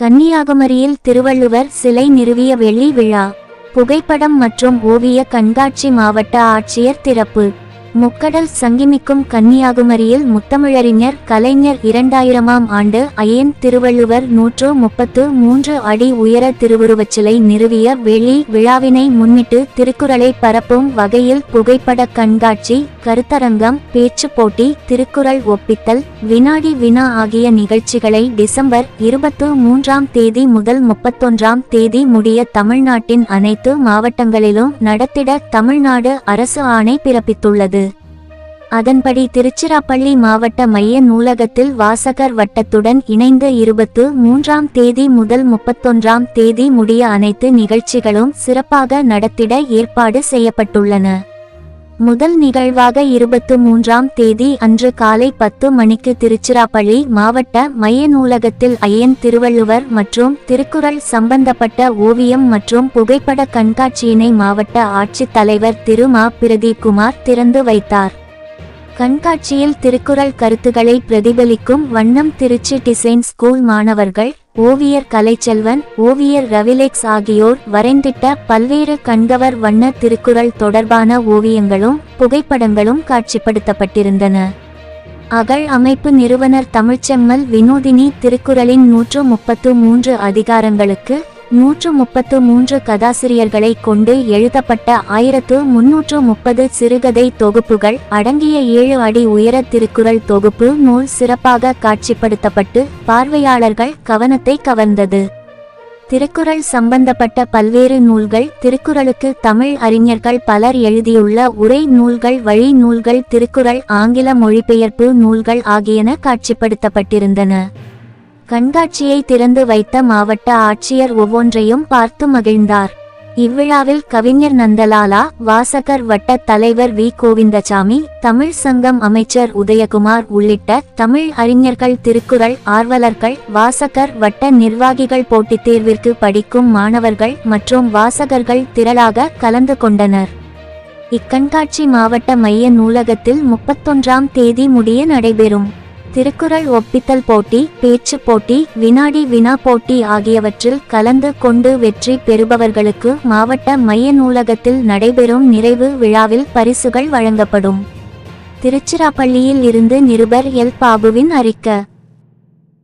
கன்னியாகுமரியில் திருவள்ளுவர் சிலை நிறுவிய வெள்ளி விழா. புகைப்படம் மற்றும் ஓவிய கண்காட்சி. மாவட்ட ஆட்சியர் திறப்பு. முக்கடல் சங்கிமிக்கும் கன்னியாகுமரியில் முத்தமிழறிஞர் கலைஞர் 2000ஆம் ஆண்டு ஐயன் திருவள்ளுவர் 133 அடி உயர திருவுருவச்சிலை நிறுவிய வெள்ளி விழாவினை முன்னிட்டு திருக்குறளை பரப்பும் வகையில் புகைப்பட கண்காட்சி, கருத்தரங்கம், பேச்சு போட்டி, திருக்குறள் ஒப்பித்தல், வினாடி வினா ஆகிய நிகழ்ச்சிகளை டிசம்பர் 23ஆம் தேதி முதல் 31ஆம் தேதி முடிய தமிழ்நாட்டின் அனைத்து மாவட்டங்களிலும் நடத்திட தமிழ்நாடு அரசு ஆணை பிறப்பித்துள்ளது. அதன்படி திருச்சிராப்பள்ளி மாவட்ட மைய நூலகத்தில் வாசகர் வட்டத்துடன் இணைந்து 23ஆம் தேதி முதல் 31ஆம் தேதி முடிய அனைத்து நிகழ்ச்சிகளும் சிறப்பாக நடத்திட ஏற்பாடு செய்யப்பட்டுள்ளன. முதல் நிகழ்வாக 23ஆம் தேதி அன்று காலை 10 மணிக்கு திருச்சிராப்பள்ளி மாவட்ட மைய நூலகத்தில் ஐயன் திருவள்ளுவர் மற்றும் திருக்குறள் சம்பந்தப்பட்ட ஓவியம் மற்றும் புகைப்பட கண்காட்சியினை மாவட்ட ஆட்சித் தலைவர் திரு மா. பிரதீப்குமார் திறந்து வைத்தார். கண்காட்சியில் திருக்குறள் கருத்துக்களை பிரதிபலிக்கும் வண்ணம் திருச்சி டிசைன் ஸ்கூல் மாணவர்கள், ஓவியர் கலைச்செல்வன், ஓவியர் ரவிலெக்ஸ் ஆகியோர் வரைந்திட்ட பல்வேறு கண்கவர் வண்ண திருக்குறள் தொடர்பான ஓவியங்களும் புகைப்படங்களும் காட்சிப்படுத்தப்பட்டிருந்தன. அகழ் அமைப்பு நிறுவனர் தமிழ்ச்செம்மல் வினோதினி திருக்குறளின் 133 அதிகாரங்களுக்கு 133 கதாசிரியர்களை கொண்டு எழுதப்பட்ட 1330 சிறுகதை தொகுப்புகள் அடங்கிய 7 அடி உயர திருக்குறள் தொகுப்பு நூல் சிறப்பாக காட்சிப்படுத்தப்பட்டு பார்வையாளர்கள் கவனத்தை கவர்ந்தது. திருக்குறள் சம்பந்தப்பட்ட பல்வேறு நூல்கள், திருக்குறளுக்கு தமிழ் அறிஞர்கள் பலர் எழுதியுள்ள உரை நூல்கள், வழி நூல்கள், திருக்குறள் ஆங்கில மொழிபெயர்ப்பு நூல்கள் ஆகியன காட்சிப்படுத்தப்பட்டிருந்தன. கண்காட்சியை திறந்து வைத்த மாவட்ட ஆட்சியர் ஒவ்வொன்றையும் பார்த்து மகிழ்ந்தார். இவ்விழாவில் கவிஞர் நந்தலாலா, வாசகர் வட்ட தலைவர் வி. கோவிந்தசாமி, தமிழ் சங்கம் அமைச்சர் உதயகுமார் உள்ளிட்ட தமிழ் அறிஞர்கள், திருக்குறள் ஆர்வலர்கள், வாசகர் வட்ட நிர்வாகிகள், போட்டித் தேர்விற்கு படிக்கும் மாணவர்கள் மற்றும் வாசகர்கள் திரளாக கலந்து கொண்டனர். இக்கண்காட்சி மாவட்ட மைய நூலகத்தில் 31ஆம் தேதி முடிய நடைபெறும். திருக்குறள் ஒப்பித்தல் போட்டி, பேச்சு போட்டி, வினாடி வினா போட்டி ஆகியவற்றில் கலந்து கொண்டு வெற்றி பெறுபவர்களுக்கு மாவட்ட மைய நூலகத்தில் நடைபெறும் நிறைவு விழாவில் பரிசுகள் வழங்கப்படும். திருச்சிராப்பள்ளியில் இருந்து நிருபர் எல். பாபுவின் அறிக்கை.